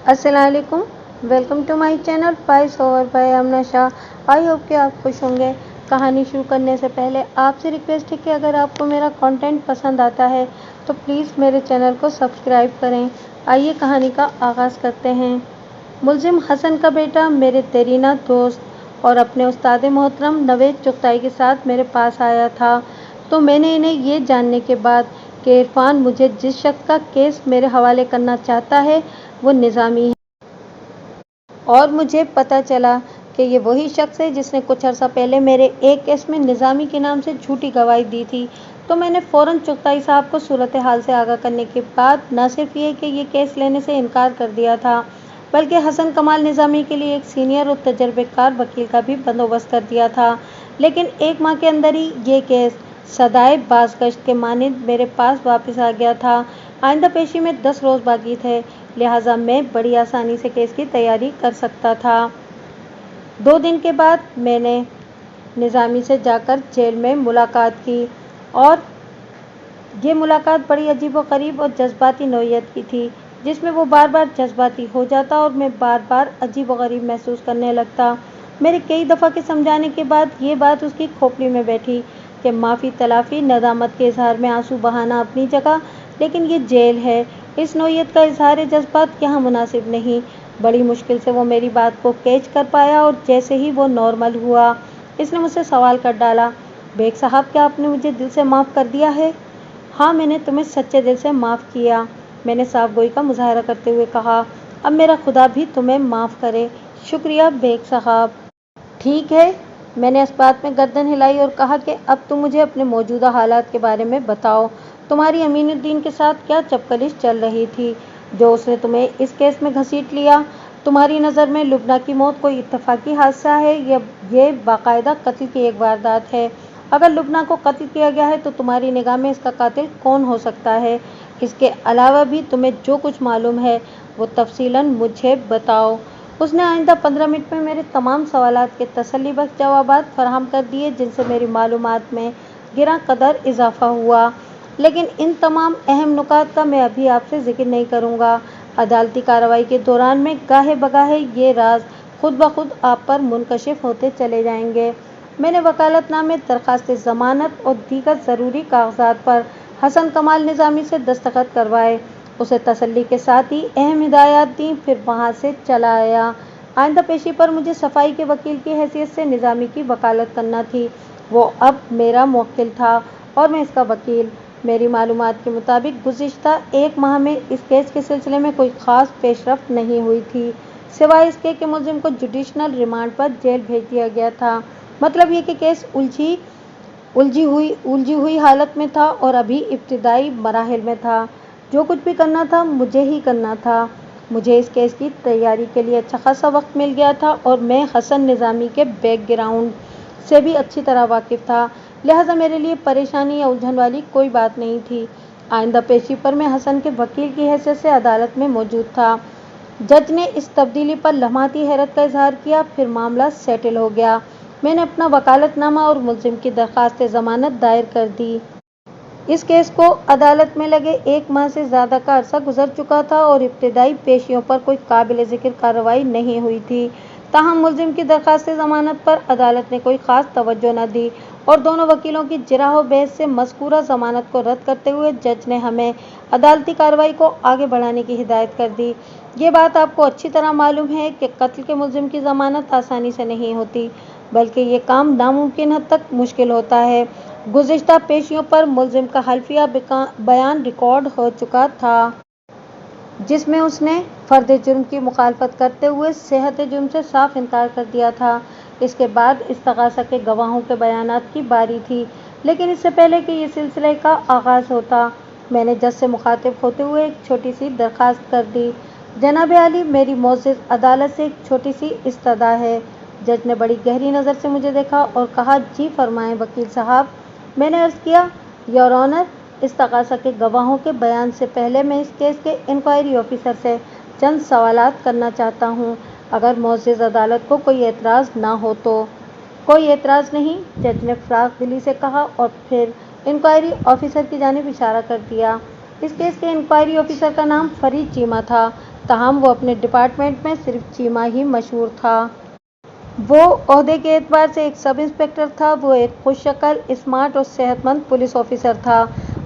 अस्सलामुअलैकुम, welcome to my channel voice over by Amna Shah. I hope कि आप खुश होंगे। कहानी शुरू करने से पहले आपसे रिक्वेस्ट है कि अगर आपको मेरा कंटेंट पसंद आता है तो प्लीज़ मेरे चैनल को सब्सक्राइब करें। आइए कहानी का आगाज़ करते हैं। मुलजिम हसन का बेटा मेरे देरीना दोस्त और अपने उस्ताद मोहतरम नवेद चुगताई के साथ मेरे पास आया था। तो मैंने इन्हें ये जानने के बाद कि इरफान मुझे जिस शख्स का केस मेरे हवाले करना चाहता है वो निज़ामी है, और मुझे पता चला कि ये वही शख्स है जिसने कुछ अर्सा पहले मेरे एक केस में निज़ामी के नाम से झूठी गवाही दी थी। तो मैंने फ़ौरन चुगताई साहब को सूरत हाल से आगाह करने के बाद न सिर्फ ये कि ये केस लेने से इनकार कर दिया था, बल्कि हसन कमाल निज़ामी के लिए एक सीनियर और तजर्बेकार वकील का भी बंदोबस्त कर दिया था। लेकिन एक माह के अंदर ही ये केस सदाए बाज़गश्त के मानिंद मेरे पास वापस आ गया था। आइंदा पेशी में 10 रोज़ बाकी थे, लिहाजा मैं बड़ी आसानी से केस की तैयारी कर सकता था। 2 दिन के बाद मैंने निज़ामी से जाकर जेल में मुलाकात की, और ये मुलाकात बड़ी अजीबोगरीब और जज्बाती नौइयत की थी, जिसमें वो बार बार जज्बाती हो जाता और मैं बार बार अजीबोगरीब महसूस करने लगता। मेरे कई दफ़ा के समझाने के बाद ये बात उसकी खोपड़ी में बैठी कि माफ़ी तलाफ़ी नदामत के इजहार में आंसू बहाना अपनी जगह, लेकिन ये जेल है, इस नौइयत का इजहार जज्बात यहाँ मुनासिब नहीं। बड़ी मुश्किल से वो मेरी बात को कैच कर पाया, और जैसे ही वो नॉर्मल हुआ इसने मुझसे सवाल कर डाला, बेग साहब क्या आपने मुझे दिल से माफ़ कर दिया है? हाँ, मैंने तुम्हें सच्चे दिल से माफ़ किया, मैंने साफ गोई का मुजाहरा करते हुए कहा। अब मेरा खुदा भी तुम्हें माफ़ करे। शुक्रिया बेग साहब। ठीक है, मैंने इस बात में गर्दन हिलाई और कहा कि अब तुम मुझे अपने मौजूदा हालात के बारे में बताओ। तुम्हारी अमीनुद्दीन के साथ क्या चपकलिश चल रही थी जो उसने तुम्हें इस केस में घसीट लिया? तुम्हारी नज़र में लुबना की मौत कोई इत्तफाकी हादसा है या ये बाकायदा कत्ल की एक वारदात है? अगर लुबना को कत्ल किया गया है तो तुम्हारी निगाह में इसका कातिल कौन हो सकता है? इसके अलावा भी तुम्हें जो कुछ मालूम है वो तफसीलन मुझे बताओ। उसने आइंदा 15 मिनट में मेरे तमाम सवालात के तसल्लीबख्श जवाबात फराहम कर दिए, जिनसे मेरी मालूमात में गिरा कदर इजाफा हुआ। लेकिन इन तमाम अहम नुकात का मैं अभी आपसे जिक्र नहीं करूँगा। अदालती कार्रवाई के दौरान में गाहे बगाहे ये राज खुद ब खुद आप पर मुनकशिफ होते चले जाएंगे। मैंने वकालतनामे, दरख्वास्त ज़मानत और दीगर ज़रूरी कागजात पर हसन कमाल निज़ामी से दस्तखत करवाए, उसे तसल्ली के साथ ही अहम हिदायत दी, फिर वहाँ से चला आया। आइंदा पेशी पर मुझे सफाई के वकील की हैसियत से निज़ामी की वकालत करना थी। वो अब मेरा मुवक्किल था और मैं इसका वकील। मेरी मालूमात के मुताबिक गुज़िश्ता 1 माह में इस केस के सिलसिले में कोई ख़ास पेशरफ्त नहीं हुई थी, सिवाय इसके कि मुलजिम को जुडिशनल रिमांड पर जेल भेज दिया गया था। मतलब ये कि केस उलझी हुई हालत में था और अभी इब्तिदाई मराहिल में था। जो कुछ भी करना था मुझे ही करना था। मुझे इस केस की तैयारी के लिए अच्छा खासा वक्त मिल गया था और मैं हसन निज़ामी के बैकग्राउंड से भी अच्छी तरह वाकिफ़ था, लिहाजा मेरे लिए परेशानी या उलझन वाली कोई बात नहीं थी। आइंदा पेशी पर मैं हसन के वकील की हैसियत से अदालत में मौजूद था। जज ने इस तब्दीली पर लम्हाती हैरत का इजहार किया, फिर मामला सेटल हो गया। मैंने अपना वकालतनामा और मुलजिम की दरख्वास्त ज़मानत दायर कर दी। इस केस को अदालत में लगे 1 माह से ज़्यादा का अरसा गुजर चुका था और इब्तिदाई पेशियों पर कोई काबिल ज़िक्र कार्रवाई नहीं हुई थी। ताहम मुलजिम की दरख्वास्त ज़मानत पर अदालत ने कोई ख़ास तवज्जो न दी, और दोनों वकीलों की जिरह बहस से मज़कूरा ज़मानत को रद्द करते हुए जज ने हमें अदालती कार्रवाई को आगे बढ़ाने की हिदायत कर दी। ये बात आपको अच्छी तरह मालूम है कि कत्ल के मुलजिम की ज़मानत आसानी से नहीं होती, बल्कि ये काम नामुमकिन हद तक मुश्किल होता है। गुज़िश्ता पेशियों पर मुलजिम का हल्फिया बयान रिकॉर्ड हो चुका था, जिसमें उसने फ़र्द जुर्म की मुखालफत करते हुए सेहत जुर्म से साफ इनकार कर दिया था। इसके बाद इस्तग़ासा के गवाहों के बयानात की बारी थी, लेकिन इससे पहले कि ये सिलसिले का आगाज़ होता, मैंने जज से मुखातिब होते हुए एक छोटी सी दरख्वास्त कर दी। जनाब आली, मेरी मोअज़्ज़ज़ अदालत से एक छोटी सी इस्तदा है। जज ने बड़ी गहरी नज़र से मुझे देखा और कहा, जी फरमाएं वकील साहब। मैंने अर्ज़ किया, योर ऑनर, इस्तग़ासा के गवाहों के बयान से पहले मैं इस केस के इंक्वायरी ऑफिसर से चंद सवालात करना चाहता हूँ, अगर मोअज़्ज़ज़ अदालत को कोई एतराज़ ना हो तो। कोई एतराज़ नहीं, जज ने फ़राग़ दिली से कहा, और फिर इंक्वायरी ऑफिसर की जानिब इशारा कर दिया। इस केस के इंक्वायरी ऑफिसर का नाम फरीद चीमा था। ताहम वो अपने डिपार्टमेंट में सिर्फ चीमा ही मशहूर था। वो ओहदे के एतबार से एक सब इंस्पेक्टर था। वो एक खुशशक्ल, स्मार्ट और सेहतमंद पुलिस ऑफिसर था।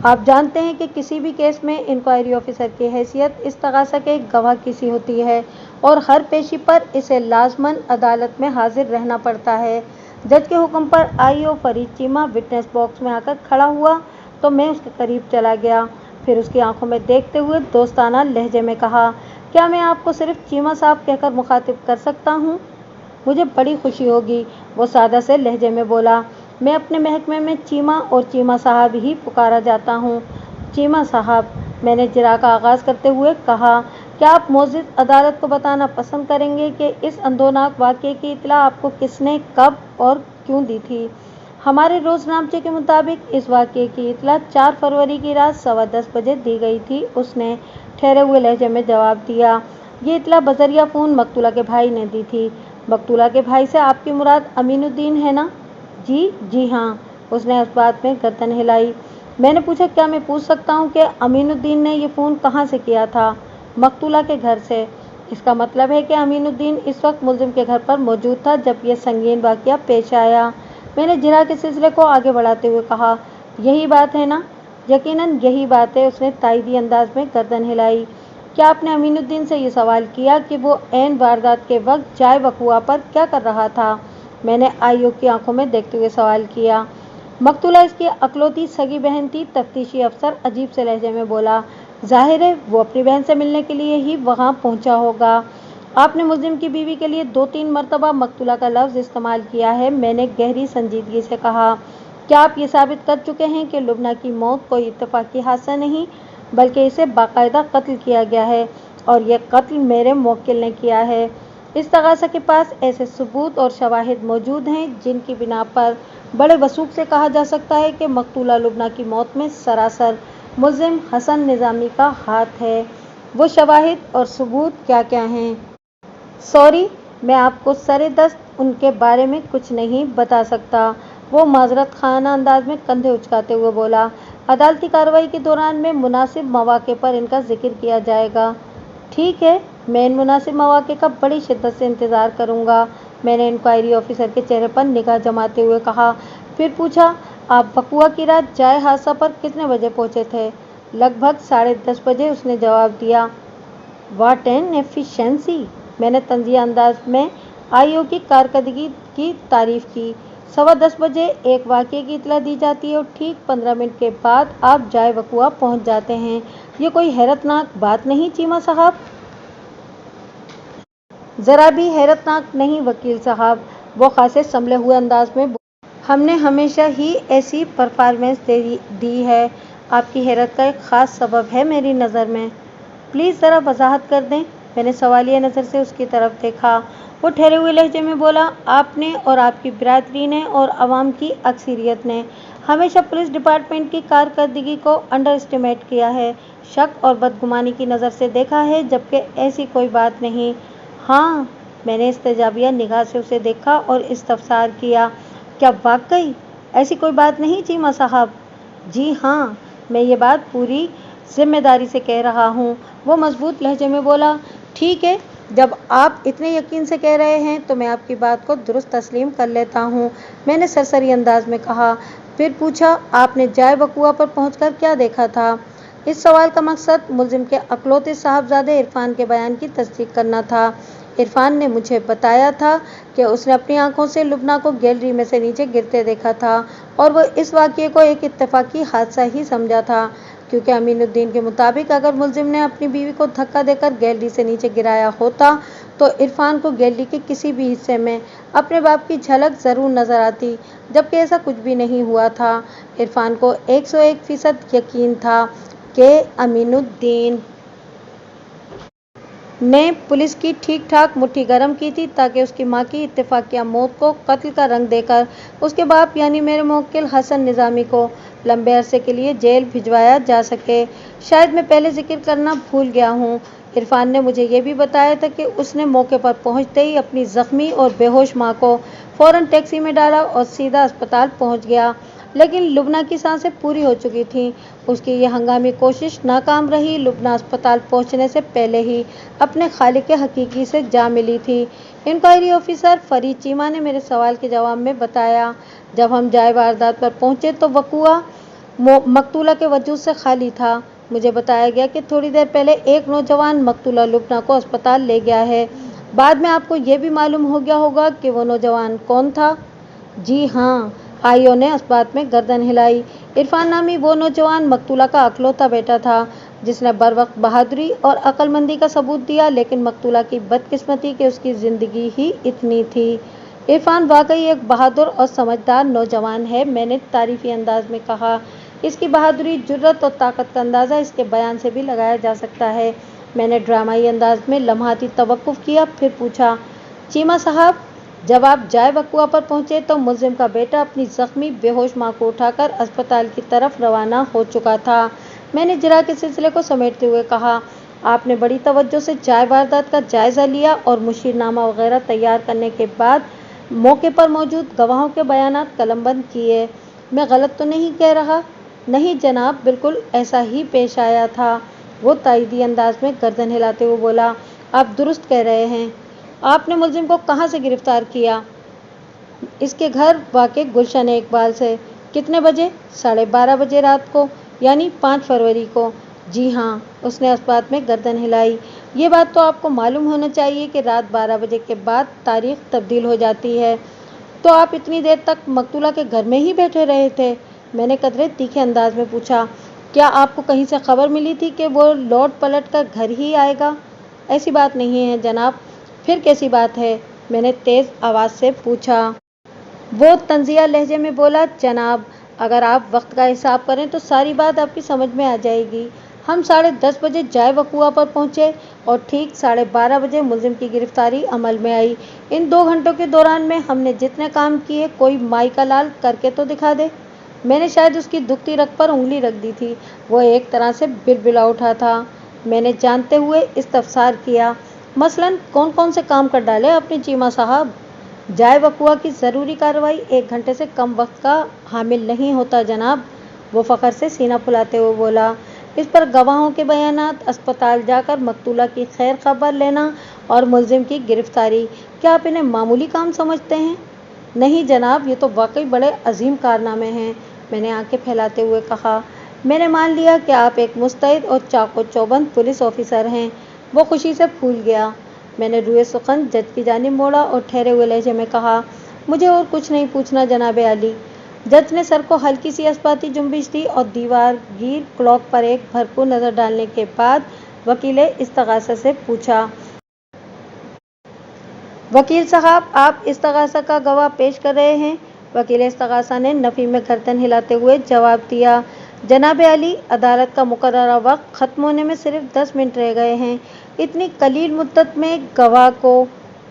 आप जानते हैं कि किसी भी केस में इंक्वायरी ऑफिसर की हैसियत इस तगासा के गवाह की सी होती है और हर पेशी पर इसे लाजमन अदालत में हाजिर रहना पड़ता है। जज के हुक्म पर IO Farid Cheema witness box में आकर खड़ा हुआ तो मैं उसके करीब चला गया। फिर उसकी आंखों में देखते हुए दोस्ताना लहजे में कहा, क्या मैं आपको सिर्फ चीमा साहब कहकर मुखातिब कर सकता हूँ? मुझे बड़ी खुशी होगी, वो सादा से लहजे में बोला। मैं अपने महकमे में चीमा और चीमा साहब ही पुकारा जाता हूँ। चीमा साहब, मैंने जिरा का आगाज़ करते हुए कहा, क्या आप मोअज़्ज़िज़ अदालत को बताना पसंद करेंगे कि इस अंदोनाक वाक़ये की इत्तला आपको किसने, कब और क्यों दी थी? हमारे रोज़नामचे के मुताबिक इस वाक़ये की इत्तला 4 फरवरी की रात 10:15 बजे दी गई थी, उसने ठहरे हुए लहजे में जवाब दिया। ये इत्तला बज़रिया फ़ोन मकतूला के भाई ने दी थी। मकतूला के भाई से आपकी मुराद अमीनुद्दीन है ना? जी हाँ। उसने उस बात में गर्दन हिलाई। मैंने पूछा, क्या मैं पूछ सकता हूँ कि अमीनुद्दीन ने ये फ़ोन कहाँ से किया था? मकतूला के घर से। इसका मतलब है कि अमीनुद्दीन इस वक्त मुलजिम के घर पर मौजूद था जब यह संगीन वाक़या पेश आया। मैंने जिरा के सिलसिले को आगे बढ़ाते हुए कहा, यही बात है ना? यकीनन यही बात है। उसने तायदी अंदाज में गर्दन हिलाई। क्या आपने अमीनुद्दीन से ये सवाल किया कि वो ऐन वारदात के वक्त जाए वक़ुआ पर क्या कर रहा था? मैंने आईओ की आंखों में देखते हुए सवाल किया। मकतूला इसकी अकलौती सगी बहन थी। तफ्तीशी अफसर अजीब से लहजे में बोला, जाहिर है वो अपनी बहन से मिलने के लिए ही वहाँ पहुँचा होगा। आपने मुलजिम की बीवी के लिए 2-3 मरतबा मकतूला का लफ्ज़ इस्तेमाल किया है। मैंने गहरी संजीदगी से कहा, क्या आप ये साबित कर चुके हैं कि लुबना की मौत कोई इत्तफाकी हादसा नहीं बल्कि इसे बाकायदा कत्ल किया गया है और यह कत्ल मेरे मुवक्किल ने किया है? इस तगासा के पास ऐसे सबूत और शवाहिद मौजूद हैं जिनकी बिना पर बड़े वसूख से कहा जा सकता है कि मकतूला लुबना की मौत में सरासर मुलजिम हसन निज़ामी का हाथ है। वो शवाहिद और सबूत क्या क्या हैं? सॉरी, मैं आपको सरेदस्त उनके बारे में कुछ नहीं बता सकता। वो माजरत खाना अंदाज में कंधे उचकाते हुए बोला। अदालती कार्रवाई के दौरान में मुनासिब मौके पर इनका जिक्र किया जाएगा। ठीक है, मैं इन मुनासिब मौके का बड़ी शिद्दत से इंतज़ार करूँगा। मैंने इंक्वायरी ऑफिसर के चेहरे पर निगाह जमाते हुए कहा। फिर पूछा, आप वक़ुआ की रात जाए हादसा पर कितने बजे पहुँचे थे? लगभग 10:30 बजे, उसने जवाब दिया। What an efficiency! मैंने तंज़िया अंदाज में आईओ की कारकर्दगी की तारीफ़ की। 10:15 बजे एक वाक़ये की इत्तला दी जाती है और ठीक 15 मिनट के बाद आप जाए वक़ुआ पहुँच जाते हैं। ये कोई हैरतनाक बात नहीं चीमा साहब? ज़रा भी हैरतनाक नहीं वकील साहब, वो खासे संभले हुए अंदाज में हमने हमेशा ही ऐसी परफॉर्मेंस दी है। आपकी हैरत का एक ख़ास सबब है मेरी नज़र में। प्लीज़ ज़रा वजाहत कर दें। मैंने सवालिया नज़र से उसकी तरफ देखा। वो ठहरे हुए लहजे में बोला, आपने और आपकी बिरादरी ने और अवाम की अक्सरियत ने हमेशा पुलिस डिपार्टमेंट की कारकर्दगी को अंडर एस्टिमेट किया है, शक और बदगुमानी की नज़र से देखा है, जबकि ऐसी कोई बात नहीं। हाँ, मैंने इस्तेजाबिया निगाह से उसे देखा और इस्तफसार किया, क्या वाकई ऐसी कोई बात नहीं चीमा साहब? जी हाँ, मैं ये बात पूरी जिम्मेदारी से कह रहा हूँ। वो मजबूत लहजे में बोला। ठीक है, जब आप इतने यकीन से कह रहे हैं तो मैं आपकी बात को दुरुस्त तस्लीम कर लेता हूँ, मैंने सरसरी अंदाज में कहा। फिर पूछा, आपने जाए वक़ुआ पर पहुँचकर क्या देखा था? इस सवाल का मकसद मुलजिम के अकलौते साहबजादे इरफान के बयान की तस्दीक करना था। इरफान ने मुझे बताया था कि उसने अपनी आंखों से लुबना को गैलरी में से नीचे गिरते देखा था और वो इस वाक़ये को एक इत्तफाकी हादसा ही समझा था, क्योंकि अमीनुद्दीन के मुताबिक अगर मुलजिम ने अपनी बीवी को धक्का देकर गैलरी से नीचे गिराया होता तो इरफान को गैलरी के किसी भी हिस्से में अपने बाप की झलक ज़रूर नज़र आती, जबकि ऐसा कुछ भी नहीं हुआ था। इरफान को 101% यकीन था कि अमीनुद्दीन ने पुलिस की ठीक ठाक मुट्ठी गर्म की थी ताकि उसकी मां की इत्तेफाकिया मौत को कत्ल का रंग देकर उसके बाप यानी मेरे मुवक्किल हसन निज़ामी को लंबे अरसे के लिए जेल भिजवाया जा सके। शायद मैं पहले जिक्र करना भूल गया हूँ, इरफान ने मुझे ये भी बताया था कि उसने मौके पर पहुँचते ही अपनी ज़ख्मी और बेहोश माँ को फ़ौरन टैक्सी में डाला और सीधा अस्पताल पहुँच गया। लेकिन लुबना की सांसें पूरी हो चुकी थीं। उसकी ये हंगामी कोशिश नाकाम रही। लुबना अस्पताल पहुंचने से पहले ही अपने खालिक हकीकी से जा मिली थी। इंक्वायरी ऑफिसर फरीद चीमा ने मेरे सवाल के जवाब में बताया, जब हम जाए वारदात पर पहुंचे तो वकुआ मकतूला के वजूद से खाली था। मुझे बताया गया कि थोड़ी देर पहले एक नौजवान मकतूला लुबना को अस्पताल ले गया है। बाद में आपको ये भी मालूम हो गया होगा कि वो नौजवान कौन था? जी हाँ, आईओ ने इस बात में गर्दन हिलाई। इरफान नामी वो नौजवान मकतूला का अकलौता बेटा था, जिसने बर वक्त बहादुरी और अक्लमंदी का सबूत दिया, लेकिन मकतूला की बदकिस्मती कि उसकी ज़िंदगी ही इतनी थी। इरफान वाकई एक बहादुर और समझदार नौजवान है, मैंने तारीफी अंदाज में कहा। इसकी बहादुरी, जुर्रत और ताकत का अंदाज़ा इसके बयान से भी लगाया जा सकता है। मैंने ड्रामाई अंदाज में लम्हाती तवक्कुफ किया, फिर पूछा, चीमा साहब, जब आप जाए वकुआ पर पहुंचे तो मुलजिम का बेटा अपनी जख्मी बेहोश मां को उठाकर अस्पताल की तरफ रवाना हो चुका था। मैंने जरा के सिलसिले को समेटते हुए कहा, आपने बड़ी तवज्जो से जाए वारदात का जायज़ा लिया और मुशीरनामा वगैरह तैयार करने के बाद मौके पर मौजूद गवाहों के बयानात कलमबंद किए। मैं गलत तो नहीं कह रहा? नहीं जनाब, बिल्कुल ऐसा ही पेश आया था। वो तायदी अंदाज में गर्दन हिलाते हुए बोला, आप दुरुस्त कह रहे हैं। आपने मुलजिम को कहाँ से गिरफ्तार किया? इसके घर वाक़े गुलशन इकबाल से। कितने बजे? 12:30 बजे रात को, यानी 5 फरवरी को। जी हाँ, उसने इस बात में गर्दन हिलाई। ये बात तो आपको मालूम होना चाहिए कि रात 12 बजे के बाद तारीख तब्दील हो जाती है। तो आप इतनी देर तक मकतूला के घर में ही बैठे रहे थे? मैंने कदरे तीखे अंदाज में पूछा। क्या आपको कहीं से खबर मिली थी कि वो लौट पलट कर घर ही आएगा? ऐसी बात नहीं है जनाब। फिर कैसी बात है? मैंने तेज़ आवाज़ से पूछा। वो तंजिया लहजे में बोला, जनाब, अगर आप वक्त का हिसाब करें तो सारी बात आपकी समझ में आ जाएगी। हम 10:30 बजे जाए वकुआ पर पहुंचे और ठीक 12:30 बजे मुलजिम की गिरफ्तारी अमल में आई। इन 2 घंटों के दौरान में हमने जितने काम किए, कोई माई का लाल करके तो दिखा दे। मैंने शायद उसकी दुखती रग पर उंगली रख दी थी। वो एक तरह से बिलबिला उठा था। मैंने जानते हुए इस्तफसार किया, मसलन कौन कौन से काम कर डाले आपने चीमा साहब? जाए वकुआ की ज़रूरी कार्रवाई 1 घंटे से कम वक्त का हामिल नहीं होता जनाब, वो फ़ख्र से सीना फुलाते हुए बोला। इस पर गवाहों के बयानात, अस्पताल जाकर मकतूला की खैर खबर लेना और मुलजिम की गिरफ्तारी, क्या आप इन्हें मामूली काम समझते हैं? नहीं जनाब, ये तो वाकई बड़े अजीम कारनामे हैं, मैंने आंखें फैलाते हुए कहा। मैंने मान लिया कि आप एक मुस्तैद और चाको चौबंद पुलिस ऑफिसर हैं। वो खुशी से फूल गया। मैंने रूए सुखन जज की जानिब मोड़ा और ठहरे हुए लहजे में कहा, मुझे और कुछ नहीं पूछना जनाब आली। जज ने सर को हल्की सी अस्पाती जुम्बिश दी और दीवार गिर क्लॉक पर एक भरपूर नज़र डालने के बाद वकील इस्तगासा से पूछा, वकील साहब, आप इस्तगासा का गवाह पेश कर रहे हैं? वकील इस्तगासा ने नफ़ी में गर्दन हिलाते हुए जवाब दिया, जनाब आली, अदालत का मुकर्ररा वक्त ख़त्म होने में सिर्फ 10 मिनट रह गए हैं। इतनी कलील मुद्दत में गवाह को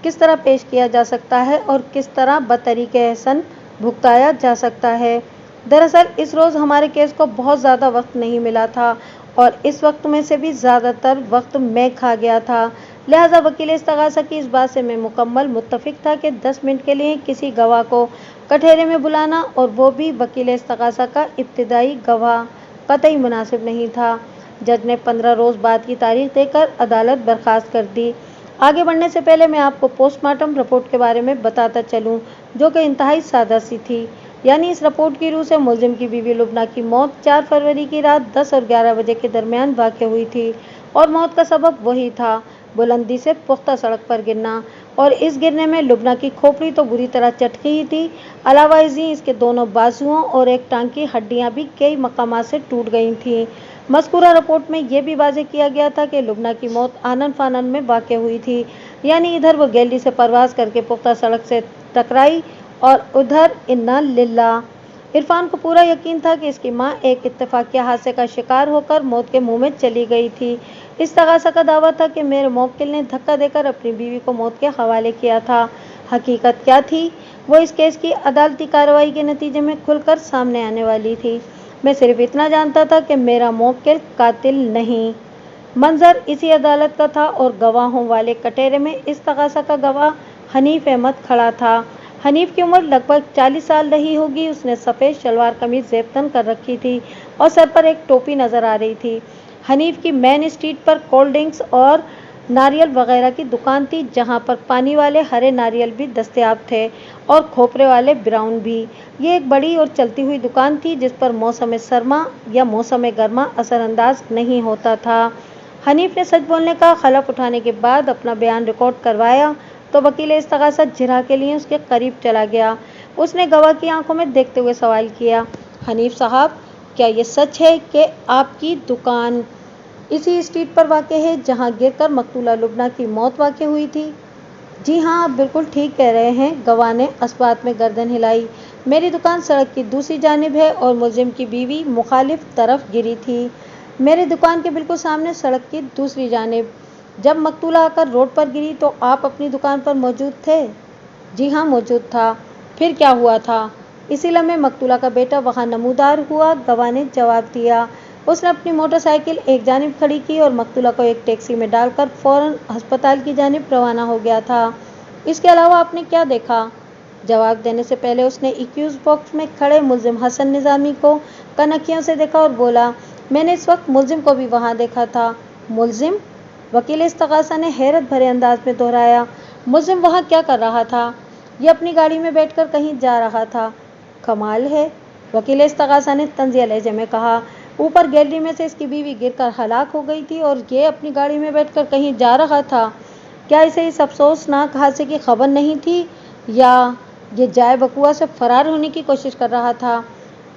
किस तरह पेश किया जा सकता है और किस तरह बतरीके एहसन भुगताया जा सकता है? दरअसल इस रोज़ हमारे केस को बहुत ज़्यादा वक्त नहीं मिला था और इस वक्त में से भी ज़्यादातर वक्त मैं खा गया था। लिहाजा वकील इस्तगासा की इस बात से मैं मुकम्मल मुत्तफिक था कि 10 मिनट के लिए किसी गवाह को कठहरे में बुलाना, और वो भी वकील इस्तगासा का इब्तिदाई गवाह, कतई मुनासिब नहीं था। जज ने 15 रोज़ बाद की तारीख देकर अदालत बर्खास्त कर दी। आगे बढ़ने से पहले मैं आपको पोस्टमार्टम रिपोर्ट के बारे में बताता चलूँ, जो कि इंतहाई सादा सी थी। यानी इस रिपोर्ट की रूह से मुलजिम की बीवी लुबना की मौत 4 फरवरी की रात 10 और 11 बजे के दरमियान वाक़ हुई थी और मौत का सबब वही था, बुलंदी से पुख्ता सड़क पर गिरना। और इस गिरने में लुबना की खोपड़ी तो बुरी तरह चटकी ही थी। अलावा इसी इसके दोनों बाजुओं और एक टांग की हड्डियां भी कई मकामात से टूट गई थीं। मज़कूरा रिपोर्ट में यह भी वाज़ेह किया गया था कि लुबना की मौत आनन फानन में वाक़ हुई थी, यानी इधर वो गैली से परवाज़ करके पुख्ता सड़क से टकराई और उधर इन्ना लिल्लाह। इरफान को पूरा यकीन था कि इसकी माँ एक इत्तेफाकिया हादसे का शिकार होकर मौत के मुंह में चली गई थी। इस्तगासा का दावा था कि मेरे मौक्किल ने धक्का देकर अपनी बीवी को मौत के हवाले किया था। हकीकत क्या थी, वो इस केस की अदालती कार्रवाई के नतीजे में खुलकर सामने आने वाली थी। मैं सिर्फ इतना जानता था कि मेरा मौक्किल कातिल नहीं। मंजर इसी अदालत का था और गवाहों वाले कटहरे में इस्तगासा का गवाह हनीफ अहमद खड़ा था। हनीफ की उम्र लगभग 40 साल रही होगी। उसने सफ़ेद शलवार कमीज जेबतन कर रखी थी और सर पर एक टोपी नजर आ रही थी। हनीफ की मेन स्ट्रीट पर कोल्ड ड्रिंक्स और नारियल वगैरह की दुकान थी, जहां पर पानी वाले हरे नारियल भी दस्तयाब थे और खोपरे वाले ब्राउन भी। ये एक बड़ी और चलती हुई दुकान थी जिस पर मौसम सरमा या मौसम गर्मा असरअंदाज नहीं होता था। हनीफ ने सच बोलने का हलफ उठाने के बाद अपना बयान रिकॉर्ड करवाया तो वकील इस्तगासा जिरह के लिए उसके करीब चला गया। उसने गवाह की आंखों में देखते हुए सवाल किया, हनीफ साहब, क्या ये सच है कि आपकी दुकान इसी स्ट्रीट पर वाक़ है जहां गिरकर मकतूला लुबना की मौत वाक़ हुई थी? जी हाँ, आप बिल्कुल ठीक कह रहे हैं, गवाह ने अस्बात में गर्दन हिलाई। मेरी दुकान सड़क की दूसरी जानिब है और मुलजिम की बीवी मुखालिफ तरफ गिरी थी। मेरी दुकान के बिल्कुल सामने सड़क की दूसरी जानिब। जब मकतूला आकर रोड पर गिरी तो आप अपनी दुकान पर मौजूद थे? जी हाँ, मौजूद था। फिर क्या हुआ था? इसी लम्हे मकतूला का बेटा वहाँ नमूदार हुआ, गवाह ने जवाब दिया। उसने अपनी मोटरसाइकिल एक जानिब खड़ी की और मकतूला को एक टैक्सी में डालकर फौरन अस्पताल की जानिब रवाना हो गया था। इसके अलावा आपने क्या देखा? जवाब देने से पहले उसने एक्यूज बॉक्स में खड़े मुलजिम हसन निज़ामी को कनखियों से देखा और बोला, मैंने इस वक्त मुलजिम को भी वहाँ देखा था। मुलजिम? वकील इस्तगासा ने हैरत भरे अंदाज में दोहराया। मुलजिम वहाँ क्या कर रहा था? ये अपनी गाड़ी में बैठकर कहीं जा रहा था। कमाल है, वकील इस्तगासा ने तंजिया लहजे में कहा। ऊपर गैलरी में से इसकी बीवी गिरकर हलाक हो गई थी और ये अपनी गाड़ी में बैठकर कहीं जा रहा था। क्या इसे इस अफसोसनाक हादसे की खबर नहीं थी या ये जाए बकुआ से फरार होने की कोशिश कर रहा था?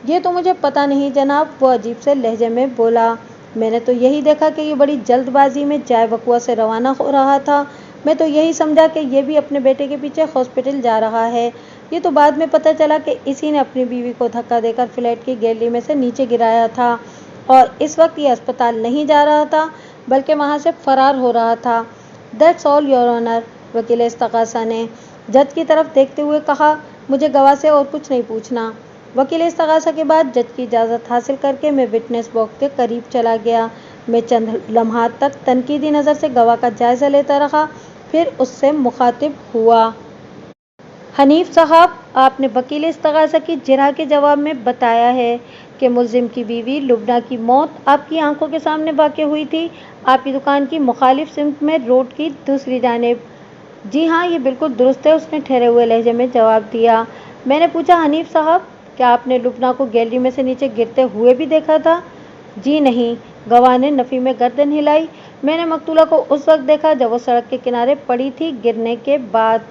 ये तो मुझे पता नहीं जनाब, वो अजीब से लहजे में बोला। मैंने तो यही देखा कि ये बड़ी जल्दबाजी में जाए बकुआ से रवाना हो रहा था। मैं तो यही समझा कि ये भी अपने बेटे के पीछे हॉस्पिटल जा रहा है। ये तो बाद में पता चला कि इसी ने अपनी बीवी को धक्का देकर फ्लैट की गैलरी में से नीचे गिराया था और इस वक्त ये अस्पताल नहीं जा रहा था बल्कि वहाँ से फरार हो रहा था। दैट्स ऑल योर ऑनर, वकील इस्तगासा ने जज की तरफ देखते हुए कहा। मुझे गवाह से और कुछ नहीं पूछना। वकील इस्तगासा के बाद जज की इजाज़त हासिल करके मैं विटनेस बॉक्स के करीब चला गया। मैं चंद लम्हात तक तनकीदी नज़र से गवाह का जायज़ा लेता रहा, फिर उससे मुखातिब हुआ। हनीफ साहब, आपने वकील इस्तगासा की जिरह के जवाब में बताया है कि मुलजिम की बीवी लुबना की मौत आपकी आंखों के सामने वाक़ हुई थी, आपकी दुकान की मुखालिफ सिमत में रोड की दूसरी जानिब। जी हाँ, ये बिल्कुल दुरुस्त है, उसने ठहरे हुए लहजे में जवाब दिया। मैंने पूछा, हनीफ साहब, क्या आपने लुबना को गैलरी में से नीचे गिरते हुए भी देखा था? जी नहीं, गवाह ने नफ़ी में गर्दन हिलाई। मैंने मकतूला को उस वक्त देखा जब वो सड़क के किनारे पड़ी थी। गिरने के बाद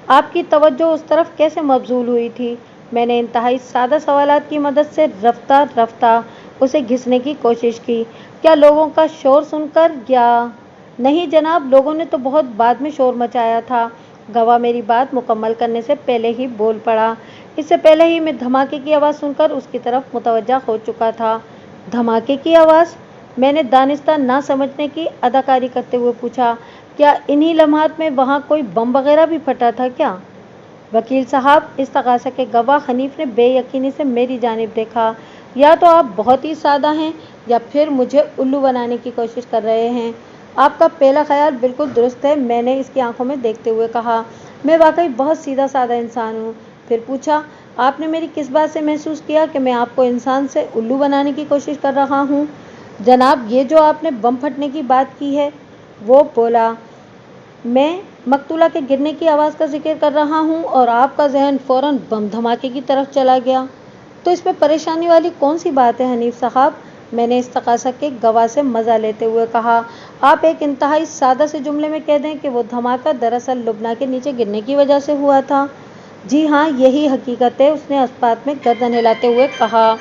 आपकी तवज्जो उस तरफ कैसे मबजूल हुई थी? मैंने इंतहाई सादा सवालात की मदद से रफ्ता रफ्ता उसे घिसने की कोशिश की। क्या लोगों का शोर सुनकर या? नहीं जनाब, लोगों ने तो बहुत बाद में शोर मचाया था। गवाह मेरी बात मुकम्मल करने से पहले ही बोल पड़ा। इससे पहले ही मैं धमाके की आवाज़ सुनकर उसकी तरफ मुतवज्जा हो चुका था। धमाके की आवाज़? मैंने दानिस्ता ना समझने की अदाकारी करते हुए पूछा। क्या इन्हीं लम्हात में वहाँ कोई बम वगैरह भी फटा था क्या? वकील साहब, इस्तगासा के गवाह हनीफ ने बेयकीनी से मेरी जानिब देखा। या तो आप बहुत ही सादा हैं या फिर मुझे उल्लू बनाने की कोशिश कर रहे हैं। आपका पहला ख्याल बिल्कुल दुरुस्त है, मैंने इसकी आंखों में देखते हुए कहा। मैं वाकई बहुत सीधा सादा इंसान हूँ। फिर पूछा, आपने मेरी किस बात से महसूस किया कि मैं आपको इंसान से उल्लू बनाने की कोशिश कर रहा हूँ? जनाब, ये जो आपने बम फटने की बात की है, वो बोला। मैं मकतूला के गिरने की आवाज़ का जिक्र कर रहा हूँ और आपका जहन फ़ौरन बम धमाके की तरफ चला गया। तो इसमें परेशानी वाली कौन सी बात है हनीफ साहब? मैंने इस्तगासा के गवाह से मज़ा लेते हुए कहा। आप एक इंतहाई सादा से जुमले में कह दें कि वो धमाका दरअसल लुबना के नीचे गिरने की वजह से हुआ था। जी हाँ, यही हकीकत है, उसने अस्पात में गर्दन हिलाते हुए कहा।